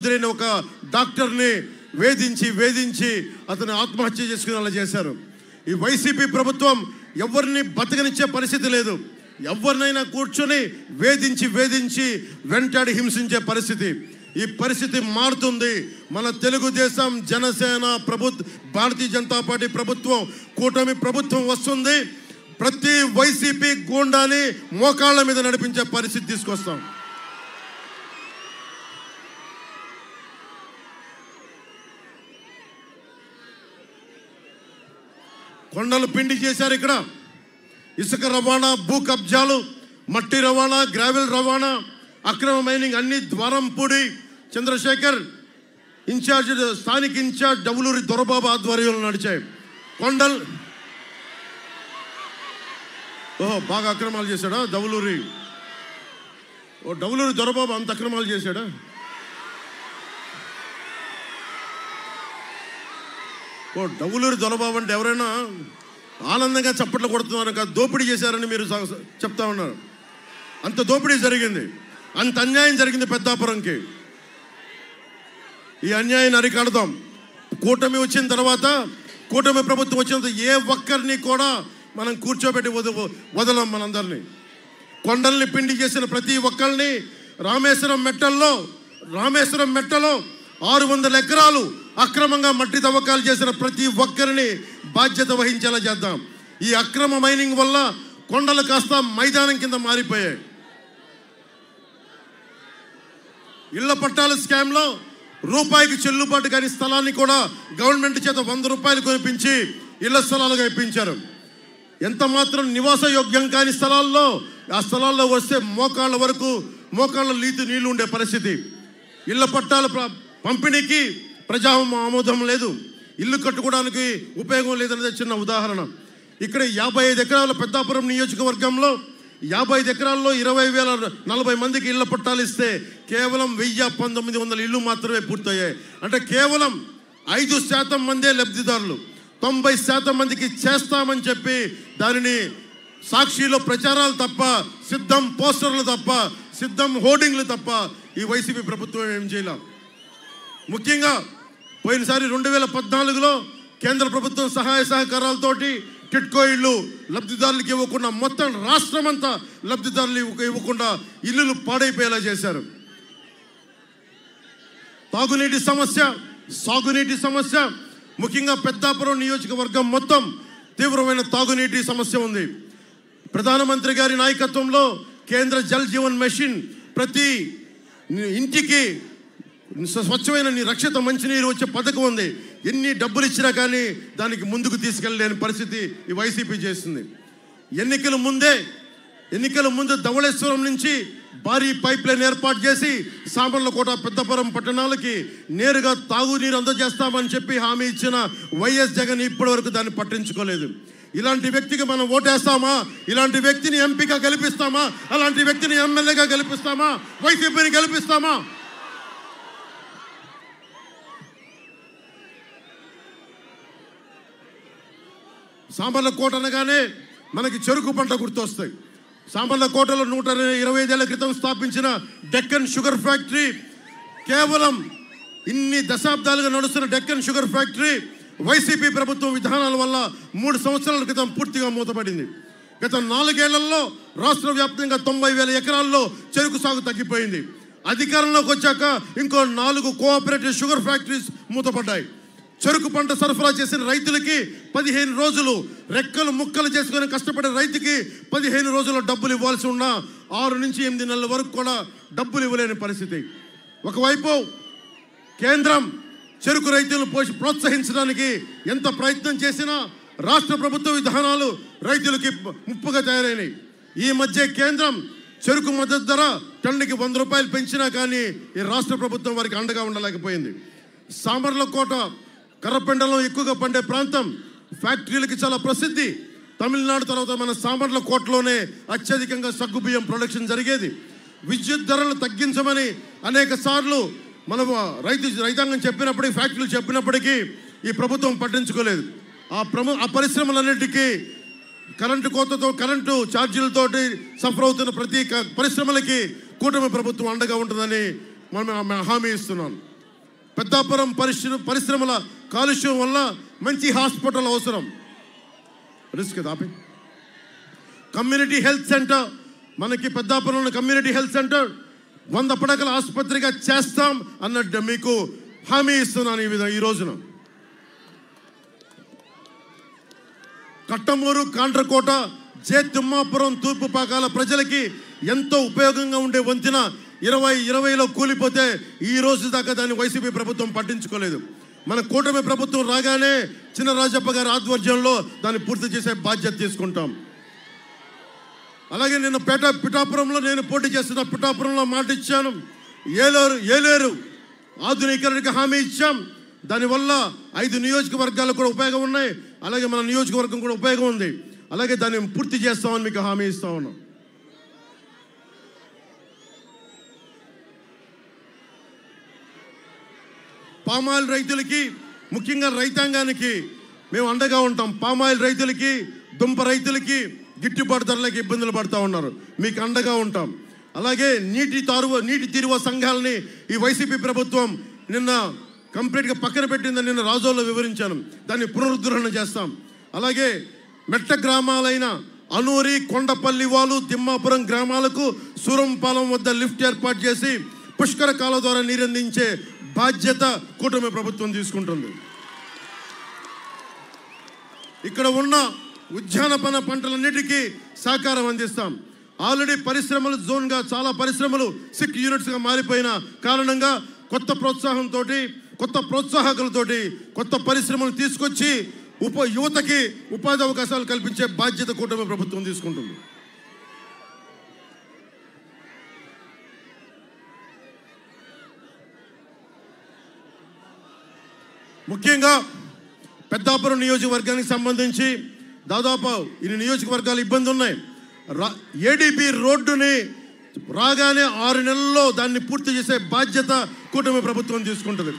ఒక డాక్టర్ని వేధించి అతను ఆత్మహత్య చేసుకునేలా చేశారు. ఈ వైసీపీ ప్రభుత్వం ఎవరిని బతకనిచ్చే పరిస్థితి లేదు. ఎవరినైనా కూర్చొని వేధించి వెంటాడి హింసించే పరిస్థితి. ఈ పరిస్థితి మారుతుంది. మన తెలుగుదేశం, జనసేన భారతీయ జనతా పార్టీ ప్రభుత్వం, కూటమి ప్రభుత్వం వస్తుంది. ప్రతి వైసీపీ గూండాని మోకాళ్ళ మీద నడిపించే పరిస్థితి తీసుకొస్తాం. కొండలు పిండి చేశారు. ఇక్కడ ఇసుక రవాణా, భూ కబ్జాలు, మట్టి రవాణా, గ్రావెల్ రవాణా, అక్రమ మైనింగ్ అన్ని ద్వారంపూడి చంద్రశేఖర్ స్థానిక ఇన్ఛార్జ్ డవులూరి దొరబాబు ఆధ్వర్యంలో నడిచాయి. కొండలు బాగా అక్రమాలు చేశాడా డవులూరి దొరబాబు? అంత అక్రమాలు చేశాడా? డవులూరి దొరబాబు అంటే ఎవరైనా ఆనందంగా చప్పట్లు కొడుతున్నారు కదా, దోపిడీ చేశారని మీరు చెప్తా ఉన్నారు. అంత దోపిడీ జరిగింది, అంత అన్యాయం జరిగింది పెద్దాపురంకి. ఈ అన్యాయాన్ని అరికడదాం. కూటమి వచ్చిన తర్వాత, కూటమి ప్రభుత్వం వచ్చిన తర్వాత ఏ ఒక్కరిని కూడా మనం కూర్చోబెట్టి వదలం. మనందరినీ కొండల్ని పిండి చేసిన ప్రతి ఒక్కరిని రామేశ్వరం మెట్టలో 600 ఎకరాలు అక్రమంగా మట్టి తవ్వకాలు చేసిన ప్రతి ఒక్కరిని బాధ్యత వహించేలా చేద్దాం. ఈ అక్రమ మైనింగ్ వల్ల కొండలు కాస్త మైదానం కింద మారిపోయాయి. ఇళ్ల పట్టాల స్కామ్లో రూపాయికి చెల్లుబాటు కాని స్థలాన్ని కూడా గవర్నమెంట్ చేత 100 రూపాయలు కొనిపించి ఇళ్ల స్థలాలుగా ఇప్పించారు. ఎంత మాత్రం నివాస యోగ్యం కాని స్థలాల్లో, ఆ స్థలాల్లో వస్తే మోకాళ్ళ నీళ్లు ఉండే పరిస్థితి. ఇళ్ల పట్టాల పంపిణీకి ప్రజా ఆమోదం లేదు, ఇల్లు కట్టుకోవడానికి ఉపయోగం లేదనేది చిన్న ఉదాహరణ. ఇక్కడ 55 ఎకరాల పెద్దాపురం నియోజకవర్గంలో 55 ఎకరాల్లో 20,040 మందికి ఇళ్ల పట్టాలు ఇస్తే కేవలం 1,1900 ఇళ్ళు మాత్రమే పూర్తయ్యాయి. అంటే కేవలం 5% మందే లబ్ధిదారులు. 90% మందికి చేస్తామని చెప్పి దానిని సాక్షిలో ప్రచారాలు తప్ప, సిద్ధం పోస్టర్లు తప్ప, సిద్ధం హోర్డింగ్లు తప్ప ఈ వైసీపీ ప్రభుత్వం ఏం చేయలేదు. ముఖ్యంగా పోయినసారి 2014లో కేంద్ర ప్రభుత్వం సహాయ సహకారాలతోటి టిట్కో ఇళ్ళు లబ్ధిదారులకు ఇవ్వకుండా, మొత్తం రాష్ట్రం అంతా లబ్ధిదారులు ఇవ్వకుండా ఇల్లులు పాడైపోయేలా చేశారు. సాగునీటి సమస్య ముఖ్యంగా పెద్దాపురం నియోజకవర్గం మొత్తం తీవ్రమైన తాగునీటి సమస్య ఉంది. ప్రధానమంత్రి గారి నాయకత్వంలో కేంద్ర జల్ జీవన్ మిషన్ ప్రతి ఇంటికి స్వచ్ఛమైన రక్షిత మంచినీరు వచ్చే పథకం ఉంది. ఎన్ని డబ్బులు ఇచ్చినా కానీ దానికి ముందుకు తీసుకెళ్ళలేని పరిస్థితి ఈ వైసీపీ చేస్తుంది. ఎన్నికల ముందు ధవళేశ్వరం నుంచి భారీ పైప్ లైన్ ఏర్పాటు చేసి సామర్లకోట, పెద్దపురం పట్టణాలకి నేరుగా తాగునీరు అందజేస్తామని చెప్పి హామీ ఇచ్చిన వైఎస్ జగన్ ఇప్పటి వరకు దాన్ని పట్టించుకోలేదు. ఇలాంటి వ్యక్తికి మనం ఓటేస్తామా? ఇలాంటి వ్యక్తిని ఎంపీగా గెలిపిస్తామా? అలాంటి వ్యక్తిని ఎమ్మెల్యేగా గెలిపిస్తామా? వైసీపీని గెలిపిస్తామా? సామర్లకోట అనగానే మనకి చెరుకు పంట గుర్తొస్తాయి. సామర్లకోటలో 125 ఏళ్ల క్రితం స్థాపించిన డెక్కన్ షుగర్ ఫ్యాక్టరీ, కేవలం ఇన్ని దశాబ్దాలుగా నడుస్తున్న డెక్కన్ షుగర్ ఫ్యాక్టరీ వైసీపీ ప్రభుత్వం విధానాల వల్ల 3 సంవత్సరాల క్రితం పూర్తిగా మూతపడింది. గత 4 ఏళ్లలో రాష్ట్ర వ్యాప్తంగా 90,000 ఎకరాల్లో చెరుకు సాగు తగ్గిపోయింది. అధికారంలోకి వచ్చాక ఇంకో 4 కోఆపరేటివ్ షుగర్ ఫ్యాక్టరీస్ మూతపడ్డాయి. చెరుకు పంట సరఫరా చేసిన రైతులకి 15 రోజులు, రెక్కలు ముక్కలు చేసుకొని కష్టపడే రైతుకి 15 రోజుల్లో డబ్బులు ఇవ్వాల్సి ఉన్న 6 నుంచి 8 నెలల వరకు కూడా డబ్బులు ఇవ్వలేని పరిస్థితి. ఒకవైపు కేంద్రం చెరుకు రైతులను ప్రోత్సహించడానికి ఎంత ప్రయత్నం చేసినా రాష్ట్ర ప్రభుత్వ విధానాలు రైతులకి ముప్పుగా తయారైనాయి. ఈ మధ్య కేంద్రం చెరుకు మద్దతు ధర టన్నుకి 100 రూపాయలు పెంచినా కానీ ఈ రాష్ట్ర ప్రభుత్వం వారికి అండగా ఉండలేకపోయింది. సామర్లకోట కర్రపెండలో ఎక్కువగా పండే ప్రాంతం, ఫ్యాక్టరీలకి చాలా ప్రసిద్ధి. తమిళనాడు తర్వాత మన సామర్లకోటలోనే అత్యధికంగా సగ్గుబియ్యం ప్రొడక్షన్ జరిగేది. విద్యుత్ ధరలు తగ్గించమని అనేక సార్లు మన రైతాంగం చెప్పినప్పటికీ, ఫ్యాక్టరీలు చెప్పినప్పటికీ ఈ ప్రభుత్వం పట్టించుకోలేదు. ఆ పరిశ్రమలన్నిటికీ కరెంటు ఛార్జీలతోటి సఫర్ అవుతున్న ప్రతి పరిశ్రమలకి కూటమి ప్రభుత్వం అండగా ఉంటుందని మనం హామీ ఇస్తున్నాం. పెద్దాపురం పరిశ్రమల కాలుష్యం వల్ల మంచి హాస్పిటల్ అవసరం. రిస్క్ దాపి కమ్యూనిటీ హెల్త్ సెంటర్, మనకి పెద్దాపురంలో కమ్యూనిటీ హెల్త్ సెంటర్ 100 పడకల ఆసుపత్రిగా చేస్తాం అన్నట్టు మీకు హామీ ఇస్తున్నాను. ఈ విధంగా ఈ రోజున కట్టమూరు, కాండ్రకోట, జే తిమ్మాపురం, తూర్పు పాకాల ప్రజలకి ఎంతో ఉపయోగంగా ఉండే వంతెన 2020లో కూలిపోతే ఈ రోజు దాకా దాన్ని వైసీపీ ప్రభుత్వం పట్టించుకోలేదు. మన కూటమి ప్రభుత్వం రాగానే చినరాజప్ప గారి ఆధ్వర్యంలో దాన్ని పూర్తి చేసే బాధ్యత తీసుకుంటాం. అలాగే నిన్న పిఠాపురంలో నేను పోటీ చేస్తున్న పిఠాపురంలో మాట ఇచ్చాను. ఏలేరు ఆధునీకరణకి హామీ ఇచ్చాం. దానివల్ల 5 నియోజకవర్గాలకు కూడా ఉపయోగం ఉన్నాయి. అలాగే మన నియోజకవర్గం కూడా ఉపయోగం ఉంది. అలాగే దాన్ని పూర్తి చేస్తామని మీకు హామీ ఇస్తా ఉన్నాం. పామాయిల్ రైతులకి, ముఖ్యంగా రైతాంగానికి మేము అండగా ఉంటాం. పామాయిల్ రైతులకి, దుంప రైతులకి గిట్టుబాటు ధరలకి ఇబ్బందులు పడుతూ ఉన్నారు, మీకు అండగా ఉంటాం. అలాగే నీటి తీరువ సంఘాలని ఈ వైసీపీ ప్రభుత్వం నిన్న కంప్లీట్గా పక్కన పెట్టిందని నిన్న రాజోల్లో వివరించాను. దాన్ని పునరుద్ధరణ చేస్తాం. అలాగే మెట్ట గ్రామాలైన అనూరి, కొండపల్లివాలు, తిమ్మాపురం గ్రామాలకు సూరంపాలెం వద్ద లిఫ్ట్ ఏర్పాటు చేసి పుష్కర కాలువ ద్వారా నీరందించే బాధ్యత కూటమి ప్రభుత్వం తీసుకుంటుంది. ఇక్కడ ఉన్న ఉద్యానవన పంటలన్నిటికీ సహకారం అందిస్తాం. ఆల్రెడీ పరిశ్రమల జోన్గా చాలా పరిశ్రమలు 6 యూనిట్స్గా మారిపోయిన కారణంగా కొత్త ప్రోత్సాహంతో, కొత్త ప్రోత్సాహకులతోటి కొత్త పరిశ్రమలు తీసుకొచ్చి యువతకి ఉపాధి అవకాశాలు కల్పించే బాధ్యత కూటమి ప్రభుత్వం తీసుకుంటుంది. ముఖ్యంగా పెద్దాపురం నియోజకవర్గానికి సంబంధించి దాదాపు 2 నియోజకవర్గాలు ఇబ్బంది ఉన్నాయి. ఏడీబీ రోడ్డుని రాగానే 6 నెలల్లో దాన్ని పూర్తి చేసే బాధ్యత కూటమి ప్రభుత్వం తీసుకుంటుంది.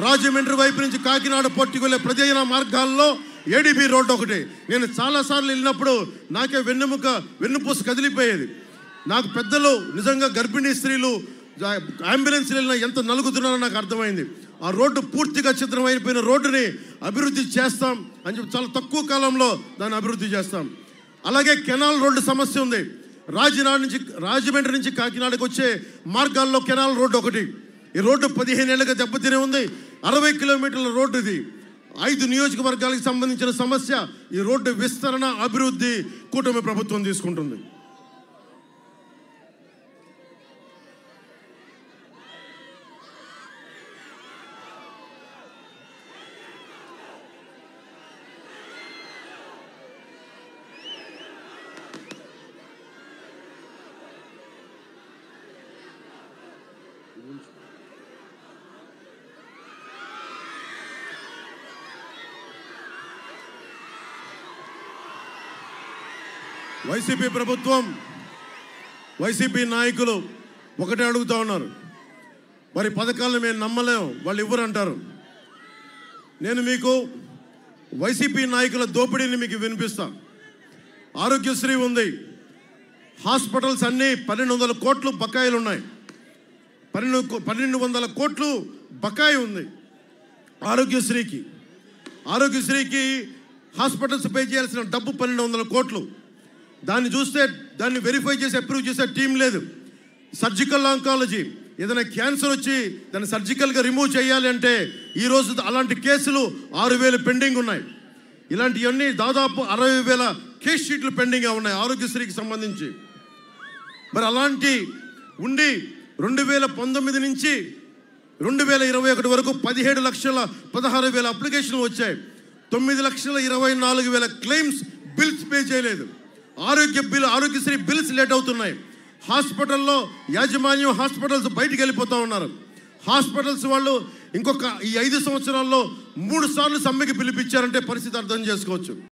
రాజమండ్రి వైపు నుంచి కాకినాడ పోర్టుకు వెళ్ళే ప్రధాన మార్గాల్లో ఏడీబీ రోడ్డు ఒకటి. నేను చాలాసార్లు వెళ్ళినప్పుడు నాకే వెన్నుపూస కదిలిపోయేది. నాకు పెద్దలు నిజంగా గర్భిణీ స్త్రీలు అంబులెన్స్ వెళ్ళినా ఎంత నలుగుతున్నారో నాకు అర్థమైంది. ఆ రోడ్డు పూర్తిగా చిత్రమైపోయిన రోడ్డుని అభివృద్ధి చేస్తాం అని చెప్పి చాలా తక్కువ కాలంలో దాన్ని అభివృద్ధి చేస్తాం. అలాగే కెనాల్ రోడ్డు సమస్య ఉంది. రాజమండ్రి నుంచి కాకినాడకు వచ్చే మార్గాల్లో కెనాల్ రోడ్డు ఒకటి. ఈ రోడ్డు 15 ఏళ్ళుగా దెబ్బతినే ఉంది. 60 కిలోమీటర్ల రోడ్డు ఇది. 5 నియోజకవర్గాలకు సంబంధించిన సమస్య. ఈ రోడ్డు విస్తరణ, అభివృద్ధి కూటమి ప్రభుత్వం తీసుకుంటుంది. వైసీపీ ప్రభుత్వం, వైసీపీ నాయకులు ఒకటే అడుగుతూ ఉన్నారు, వారి పథకాలను మేము నమ్మలేము, వాళ్ళు ఇవ్వరు అంటారు. నేను మీకు వైసీపీ నాయకుల దోపిడీని మీకు వినిపిస్తాను. ఆరోగ్యశ్రీ ఉంది, హాస్పిటల్స్ అన్నీ 1200 కోట్లు బకాయిలు ఉన్నాయి. 1200 కోట్లు బకాయి ఉంది ఆరోగ్యశ్రీకి హాస్పిటల్స్ పే చేయాల్సిన డబ్బు 1200 కోట్లు. దాన్ని చూస్తే దాన్ని వెరిఫై చేసి అప్రూవ్ చేసే టీం లేదు. సర్జికల్ ఆంకాలజీ, ఏదైనా క్యాన్సర్ వచ్చి దాన్ని సర్జికల్గా రిమూవ్ చేయాలి అంటే ఈరోజు అలాంటి కేసులు 6000 పెండింగ్ ఉన్నాయి. ఇలాంటివన్నీ దాదాపు 60,000 కేస్ షీట్లు పెండింగ్గా ఉన్నాయి ఆరోగ్యశ్రీకి సంబంధించి. మరి అలాంటి ఉండి 2019 నుంచి 2021 వరకు 17,16,000 అప్లికేషన్లు వచ్చాయి. 9,24,000 క్లెయిమ్స్ బిల్స్ పే చేయలేదు. ఆరోగ్యశ్రీ బిల్స్ లేట్ అవుతున్నాయి. హాస్పిటల్లో యాజమాన్యం హాస్పిటల్స్ బయటికి వెళ్ళిపోతూ ఉన్నారు. హాస్పిటల్స్ వాళ్ళు ఇంకొక ఈ 5 సంవత్సరాల్లో 3 సార్లు సమ్మెకి పిలిపించారంటే పరిస్థితి అర్థం చేసుకోవచ్చు.